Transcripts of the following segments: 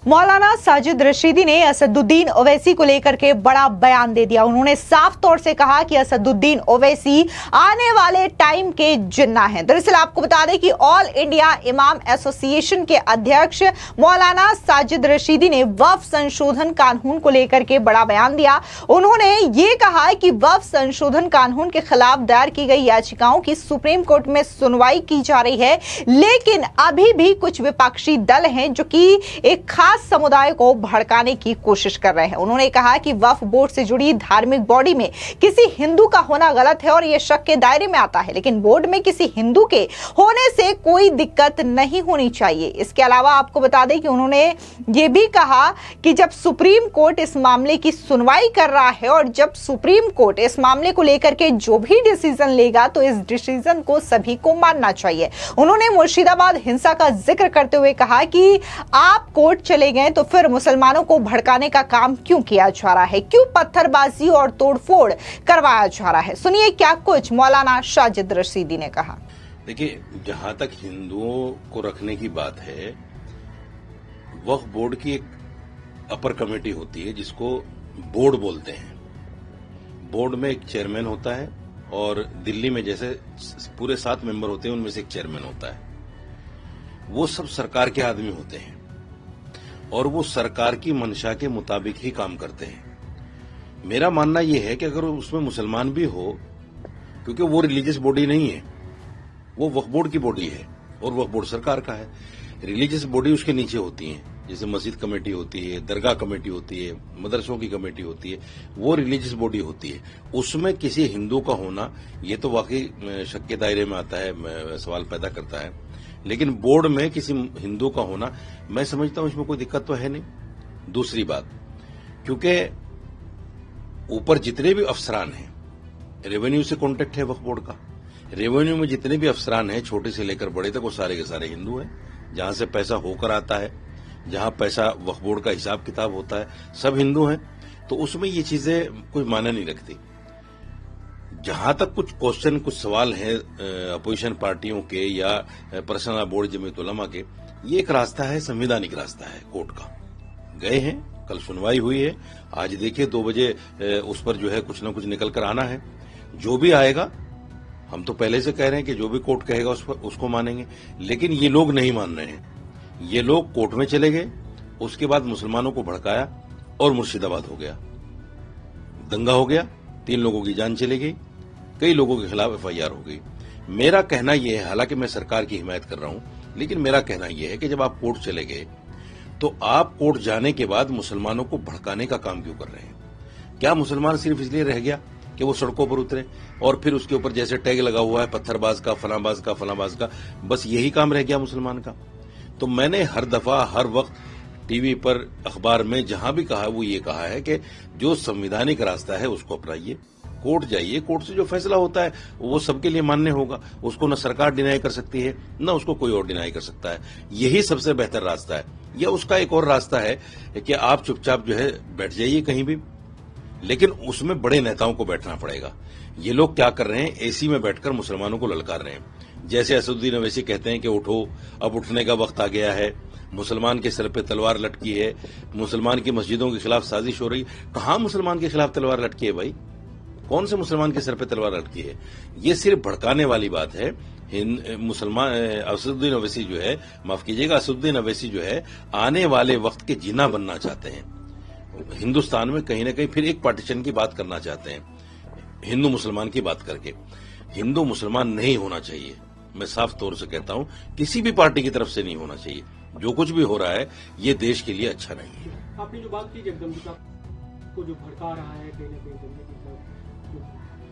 मौलाना साजिद रशीदी ने असदुद्दीन ओवैसी को लेकर के बड़ा बयान दे दिया। उन्होंने साफ तौर से कहा कि असदुद्दीन ओवैसी आने वाले टाइम के जिन्ना हैं। दरअसल आपको बता दें कि ऑल इंडिया इमाम एसोसिएशन के अध्यक्ष मौलाना साजिद रशीदी ने वक्फ संशोधन कानून को लेकर के बड़ा बयान दिया। उन्होंने ये कहा कि वक्फ संशोधन कानून के खिलाफ दायर की गई याचिकाओं की सुप्रीम कोर्ट में सुनवाई की जा रही है, लेकिन अभी भी कुछ विपक्षी दल हैं जो कि एक खास समुदाय को भड़काने की कोशिश कर रहे हैं। उन्होंने कहा कि वक्फ बोर्ड से जुड़ी धार्मिक बॉडी में किसी हिंदू का होना गलत है और यह शक के दायरे में आता है, लेकिन बोर्ड में किसी हिंदू के होने से कोई दिक्कत नहीं होनी चाहिए। इसके अलावा आपको बता दें कि उन्होंने यह भी कहा कि जब सुप्रीम कोर्ट इस मामले की सुनवाई कर रहा है और जब सुप्रीम कोर्ट इस मामले को लेकर के जो भी डिसीजन लेगा तो इस डिसीजन को सभी को मानना चाहिए। उन्होंने मुर्शिदाबाद हिंसा का जिक्र करते हुए कहा कि आप कोर्ट चले गए तो फिर मुसलमानों को भड़काने का काम क्यों किया जा रहा है, क्यों पत्थरबाजी और तोड़फोड़ करवाया जा रहा है। सुनिए क्या कुछ मौलाना साजिद रशीदी ने कहा। देखिए, जहां तक हिंदुओं को रखने की बात है, वक्फ बोर्ड की एक अपर कमेटी होती है जिसको बोर्ड बोलते हैं। बोर्ड में एक चेयरमैन होता है और दिल्ली में जैसे पूरे 7 मेंबर होते हैं उनमें से एक चेयरमैन होता है। वो सब सरकार के आदमी होते हैं और वो सरकार की मंशा के मुताबिक ही काम करते हैं। मेरा मानना यह है कि अगर उसमें मुसलमान भी हो, क्योंकि वो रिलीजियस बॉडी नहीं है, वो वक्फ बोर्ड की बॉडी है और वक्फ बोर्ड सरकार का है। रिलीजियस बॉडी उसके नीचे होती है, जैसे मस्जिद कमेटी होती है, दरगाह कमेटी होती है, मदरसों की कमेटी होती है, वो रिलीजियस बॉडी होती है। उसमें किसी हिंदू का होना ये तो वाकई शक के दायरे में आता है, सवाल पैदा करता है। लेकिन बोर्ड में किसी हिंदू का होना, मैं समझता हूं इसमें कोई दिक्कत तो है नहीं। दूसरी बात, क्योंकि ऊपर जितने भी अफसरान हैं, रेवेन्यू से कॉन्टेक्ट है वक्फ बोर्ड का। रेवेन्यू में जितने भी अफसरान हैं, छोटे से लेकर बड़े तक, वो सारे के सारे हिंदू हैं। जहां से पैसा होकर आता है, जहां पैसा वक्फ बोर्ड का हिसाब किताब होता है, सब हिंदू हैं। तो उसमें ये चीजें कोई मायने नहीं रखती। जहां तक कुछ क्वेश्चन, कुछ सवाल हैं अपोजिशन पार्टियों के या पर्सनल बोर्ड जमीयत उलमा के, ये एक रास्ता है, संवैधानिक रास्ता है कोर्ट का। गए हैं, कल सुनवाई हुई है, आज देखिए 2 बजे उस पर जो है कुछ न कुछ निकल कर आना है। जो भी आएगा, हम तो पहले से कह रहे हैं कि जो भी कोर्ट कहेगा उसको मानेंगे, लेकिन ये लोग नहीं मान रहे हैं। ये लोग कोर्ट में चले गए, उसके बाद मुसलमानों को भड़काया और मुर्शिदाबाद हो गया, दंगा हो गया, 3 लोगों की जान चली गई, कई लोगों के खिलाफ FIR हो गई। मेरा कहना यह है, हालांकि मैं सरकार की हिमायत कर रहा हूं, लेकिन मेरा कहना यह है कि जब आप कोर्ट चले गए तो आप कोर्ट जाने के बाद मुसलमानों को भड़काने का काम क्यों कर रहे हैं? क्या मुसलमान सिर्फ इसलिए रह गया कि वो सड़कों पर उतरे और फिर उसके ऊपर जैसे टैग लगा हुआ है पत्थरबाज का, फलाबाज का, फलाबाज का, बस यही काम रह गया मुसलमान का? तो मैंने हर दफा, हर वक्त टीवी पर, अखबार में जहां भी कहा, वो ये कहा है कि जो संवैधानिक रास्ता है उसको अपनाइए, कोर्ट जाइए, कोर्ट से जो फैसला होता है वो सबके लिए मान्य होगा। उसको न सरकार डिनाई कर सकती है, न उसको कोई और डिनाई कर सकता है। यही सबसे बेहतर रास्ता है। या उसका एक और रास्ता है कि आप चुपचाप जो है बैठ जाइए कहीं भी, लेकिन उसमें बड़े नेताओं को बैठना पड़ेगा। ये लोग क्या कर रहे हैं, एसी में बैठकर मुसलमानों को ललकार रहे हैं। जैसे असदुद्दीन ओवैसी कहते हैं कि उठो, अब उठने का वक्त आ गया है, मुसलमान के सर पे तलवार लटकी है, मुसलमान की मस्जिदों के खिलाफ साजिश हो रही। कहां मुसलमान के खिलाफ तलवार लटकी है भाई? कौन से मुसलमान के सर पे तलवार लटकी है? ये सिर्फ भड़काने वाली बात है। मुसलमान असदुद्दीन ओवैसी जो है, माफ कीजिएगा, असदुद्दीन ओवैसी जो है आने वाले वक्त के जिन्ना बनना चाहते हैं। हिंदुस्तान में कहीं ना कहीं फिर एक पार्टीशन की बात करना चाहते हैं, हिंदू मुसलमान की बात करके। हिंदू मुसलमान नहीं होना चाहिए, मैं साफ तौर से कहता हूं, किसी भी पार्टी की तरफ से नहीं होना चाहिए। जो कुछ भी हो रहा है ये देश के लिए अच्छा नहीं है। आपने जो बात की जगदम्बी को जो भड़का रहा है, कहीं ना कहीं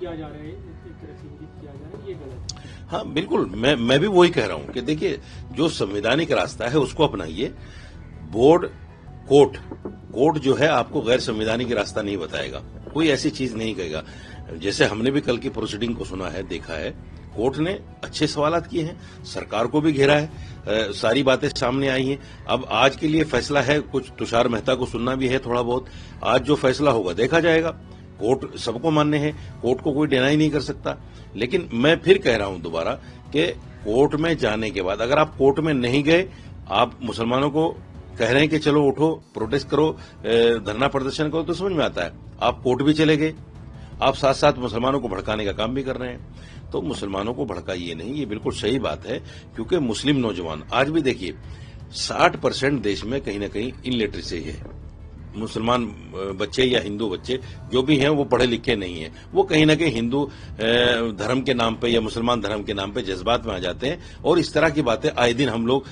किया जा रहा है, एक तरह से इंगित किया जा रहा है, ये गलत है। हाँ बिल्कुल, मैं भी वही कह रहा हूं कि देखिए, जो संवैधानिक रास्ता है उसको अपनाइए। बोर्ड, कोर्ट जो है आपको गैर संवैधानिक रास्ता नहीं बताएगा, कोई ऐसी चीज नहीं कहेगा। जैसे हमने भी कल की प्रोसीडिंग को सुना है, देखा है, कोर्ट ने अच्छे सवालात किए हैं, सरकार को भी घेरा है, सारी बातें सामने आई हैं। अब आज के लिए फैसला है, कुछ तुषार मेहता को सुनना भी है थोड़ा बहुत। आज जो फैसला होगा देखा जाएगा। कोर्ट सबको मान्य है, कोर्ट को कोई डिनाई नहीं कर सकता। लेकिन मैं फिर कह रहा हूं दोबारा कि कोर्ट में जाने के बाद, अगर आप कोर्ट में नहीं गए, आप मुसलमानों को कह रहे हैं कि चलो उठो, प्रोटेस्ट करो, धरना प्रदर्शन करो, तो समझ में आता है। आप कोर्ट भी चले गए, आप साथ साथ मुसलमानों को भड़काने का काम भी कर रहे हैं। तो मुसलमानों को भड़काइए नहीं, ये बिल्कुल सही बात है, क्योंकि मुस्लिम नौजवान आज भी देखिए 60% देश में कहीं ना कहीं इलिटरेसी है। मुसलमान बच्चे या हिंदू बच्चे जो भी हैं वो पढ़े लिखे नहीं हैं, वो कहीं ना कहीं हिंदू धर्म के नाम पे या मुसलमान धर्म के नाम पे जज्बात में आ जाते हैं। और इस तरह की बातें आए दिन हम लोग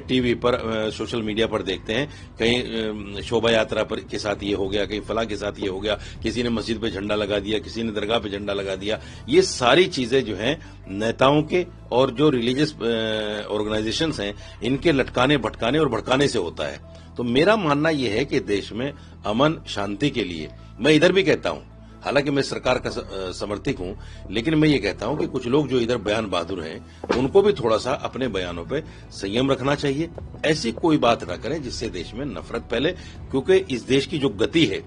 टीवी पर, सोशल मीडिया पर देखते हैं। कहीं शोभा यात्रा पर के साथ ये हो गया, कहीं फलां के साथ ये हो गया, किसी ने मस्जिद पे झंडा लगा दिया, किसी ने दरगाह पे झंडा लगा दिया। ये सारी चीजें जो हैं नेताओं के और जो रिलीजियस ऑर्गेनाइजेशंस हैं इनके लटकाने भटकाने और भड़काने से होता है। तो मेरा मानना यह है कि देश में अमन शांति के लिए, मैं इधर भी कहता हूं, हालांकि मैं सरकार का समर्थक हूं, लेकिन मैं ये कहता हूं कि कुछ लोग जो इधर बयान बहादुर हैं उनको भी थोड़ा सा अपने बयानों पे संयम रखना चाहिए। ऐसी कोई बात ना करें जिससे देश में नफरत फैले, क्योंकि इस देश की जो गति है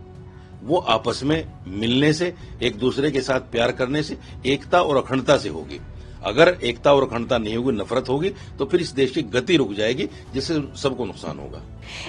वो आपस में मिलने से, एक दूसरे के साथ प्यार करने से, एकता और अखंडता से होगी। अगर एकता और अखंडता नहीं होगी, नफरत होगी, तो फिर इस देश की गति रुक जाएगी, जिससे सबको नुकसान होगा।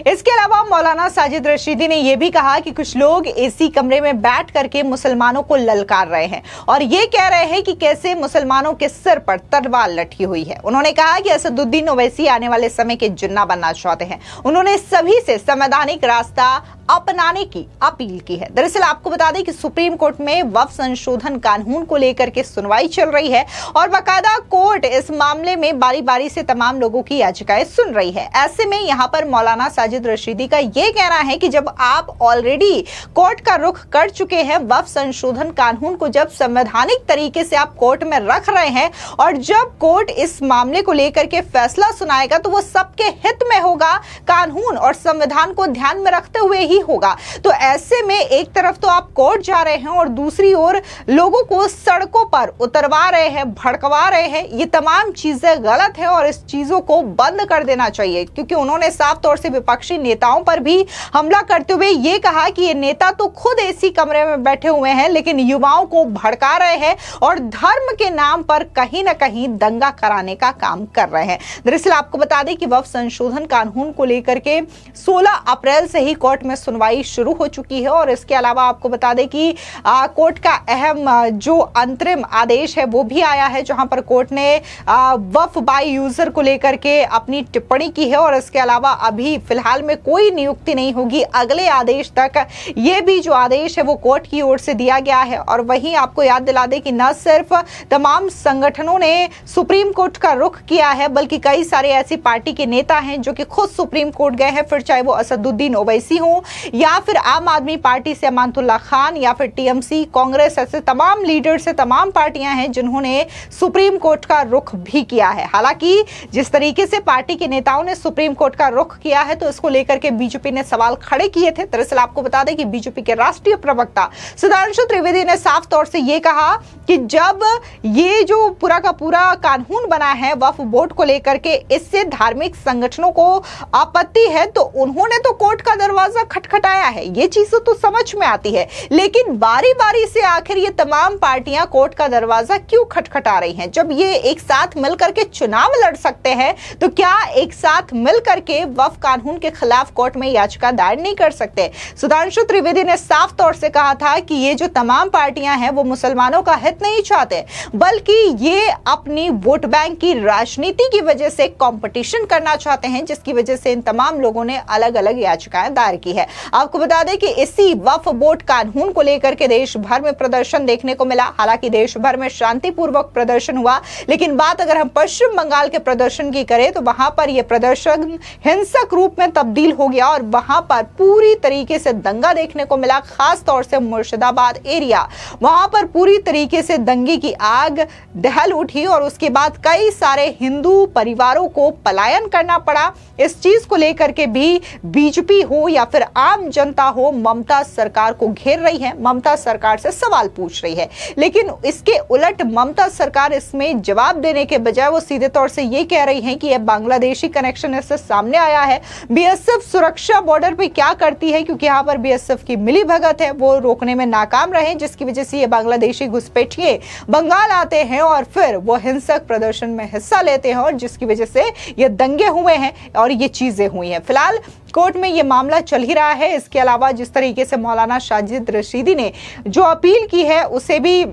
इसके अलावा मौलाना साजिद रशीदी ने यह भी कहा कि कुछ लोग एसी कमरे में बैठ करके मुसलमानों को ललकार रहे हैं और ये कह रहे हैं कि कैसे मुसलमानों के सिर पर तलवार लटकी हुई है। उन्होंने कहा कि असदुद्दीन ओवैसी आने वाले समय के जिन्ना बनना चाहते हैं। उन्होंने सभी से संवैधानिक रास्ता अपनाने की अपील की है। दरअसल आपको बता दें कि सुप्रीम कोर्ट में वक्फ संशोधन कानून को लेकर के सुनवाई चल रही है और बाकायदा कोर्ट इस मामले में बारी बारी से तमाम लोगों की याचिकाएं सुन रही है। ऐसे में यहां पर मौलाना साजिद रशीदी का यह कहना है कि जब आप ऑलरेडी कोर्ट का रुख कर चुके हैं, वक्फ संशोधन कानून को जब संवैधानिक तरीके से आप कोर्ट में रख रहे हैं और जब कोर्ट इस मामले को लेकर के फैसला सुनाएगा तो वो सबके हित में होगा, कानून और संविधान को ध्यान में रखते हुए ही होगा। तो ऐसे में एक तरफ तो आप कोर्ट जा रहे हैं और दूसरी ओर लोगों को सड़कों पर उतरवा रहे हैं, भड़कवा रहे हैं। ये तमाम चीजें गलत है और इस चीजों को बंद कर देना चाहिए, क्योंकि उन्होंने साफ तौर से विपक्षी नेताओं पर भी हमला करते हुए ये कहा कि ये नेता तो खुद एसी कमरे में बैठे हुए हैं लेकिन युवाओं को भड़का रहे हैं और धर्म के नाम पर कहीं ना कहीं दंगा कराने का काम कर रहे हैं। दरअसल आपको बता दें कि वक्फ संशोधन कानून को लेकर के 16 अप्रैल से ही कोर्ट में सुनवाई शुरू हो चुकी है और इसके अलावा आपको बता दें कि कोर्ट का अहम जो अंतरिम आदेश है वो भी आया है, जहां पर कोर्ट ने वक्फ बाय यूजर को लेकर के अपनी टिप्पणी की है और इसके अलावा अभी फिलहाल में कोई नियुक्ति नहीं होगी। अगले आदेश तक ये भी जो आदेश है वो कोर्ट की ओर से दिया गया है। और वहीं आपको याद दिला दें कि न सिर्फ तमाम संगठनों ने सुप्रीम कोर्ट का रुख किया है, बल्कि कई सारे ऐसी पार्टी के नेता हैं जो कि खुद सुप्रीम कोर्ट गए हैं, फिर चाहे वो असदुद्दीन ओवैसी हो या फिर आम आदमी पार्टी से अमानतुल्लाह खान या फिर टीएमसी, कांग्रेस, ऐसे तमाम लीडर से तमाम पार्टियां हैं जिन्होंने सुप्रीम कोर्ट का रुख भी किया है। हालांकि जिस तरीके से पार्टी के नेताओं ने सुप्रीम कोर्ट का रुख किया है तो इसको लेकर के बीजेपी ने सवाल खड़े किए थे। दरअसल आपको बता दें कि बीजेपी के राष्ट्रीय प्रवक्ता सुधांशु त्रिवेदी ने साफ तौर से यह कहा कि जब ये जो पूरा का पूरा कानून बना है वक्फ बोर्ड को लेकर के, इससे धार्मिक संगठनों को आपत्ति है तो उन्होंने तो कोर्ट का दरवाजा खटखटाया है, ये चीजें तो समझ में आती है, लेकिन बारी बारी से आखिर ये तमाम पार्टियां कोर्ट का दरवाजा क्यों खटखटा रही हैं? जब ये एक साथ मिलकर के चुनाव लड़ सकते हैं तो क्या एक साथ मिलकर के वक्फ कानून के खिलाफ कोर्ट में याचिका दायर नहीं कर सकते? सुधांशु त्रिवेदी ने साफ तौर से कहा था कि ये जो तमाम पार्टियां हैं वो मुसलमानों का हित नहीं चाहते, बल्कि ये अपनी वोट बैंक की राजनीति की वजह से कंपटीशन करना चाहते हैं, जिसकी वजह से इन तमाम लोगों ने अलग अलग याचिकाएं दायर की है। आपको बता दें कि इसी वक्फ बोर्ड कानून को लेकर के देश भर में प्रदर्शन देखने को मिला। हालांकि देश भर में शांतिपूर्वक प्रदर्शन हुआ, लेकिन बात अगर हम पश्चिम बंगाल के प्रदर्शन की करें तो वहां पर यह प्रदर्शन हिंसक रूप में तब्दील हो गया और वहां पर पूरी तरीके से दंगा देखने को मिला। खास तौर से मुर्शिदाबाद एरिया, वहां पर पूरी तरीके से दंगे की आग दहल उठी और उसके बाद कई सारे हिंदू परिवारों को पलायन करना पड़ा। इस चीज को लेकर के भी बीजेपी हो या फिर आम जनता हो ममता सरकार को घेर रही है, ममता सरकार से सवाल पूछ रही है। लेकिन इसके उलट ममता सरकार इसमें जवाब देने के बजाय वो सीधे तौर से ये कह रही है कि यह बांग्लादेशी कनेक्शन इससे सामने आया है। बीएसएफ सुरक्षा बॉर्डर पे क्या करती है, क्योंकि यहाँ पर बीएसएफ की मिलीभगत है, वो रोकने में नाकाम रहे, जिसकी वजह से ये बांग्लादेशी घुसपैठिए बंगाल आते हैं और फिर वो हिंसक प्रदर्शन में हिस्सा लेते हैं और जिसकी वजह से ये दंगे हुए हैं और ये चीजें हुई हैं। फिलहाल कोर्ट में ये मामला चल ही रहा है। इसके अलावा जिस तरीके से मौलाना साजिद रशीदी ने जो अपील की है उसे भी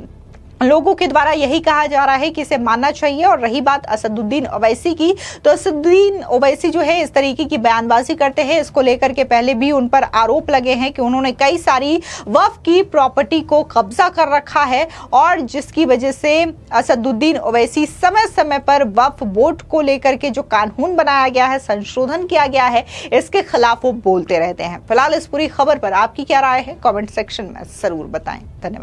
लोगों के द्वारा यही कहा जा रहा है कि इसे मानना चाहिए। और रही बात असदुद्दीन ओवैसी की, तो असदुद्दीन ओवैसी जो है इस तरीके की बयानबाजी करते हैं। इसको लेकर के पहले भी उन पर आरोप लगे हैं कि उन्होंने कई सारी वक्फ की प्रॉपर्टी को कब्जा कर रखा है और जिसकी वजह से असदुद्दीन ओवैसी समय समय पर वक्फ बोर्ड को लेकर के जो कानून बनाया गया है, संशोधन किया गया है, इसके खिलाफ वो बोलते रहते हैं। फिलहाल इस पूरी खबर पर आपकी क्या राय है, कमेंट सेक्शन में जरूर बताएं। धन्यवाद।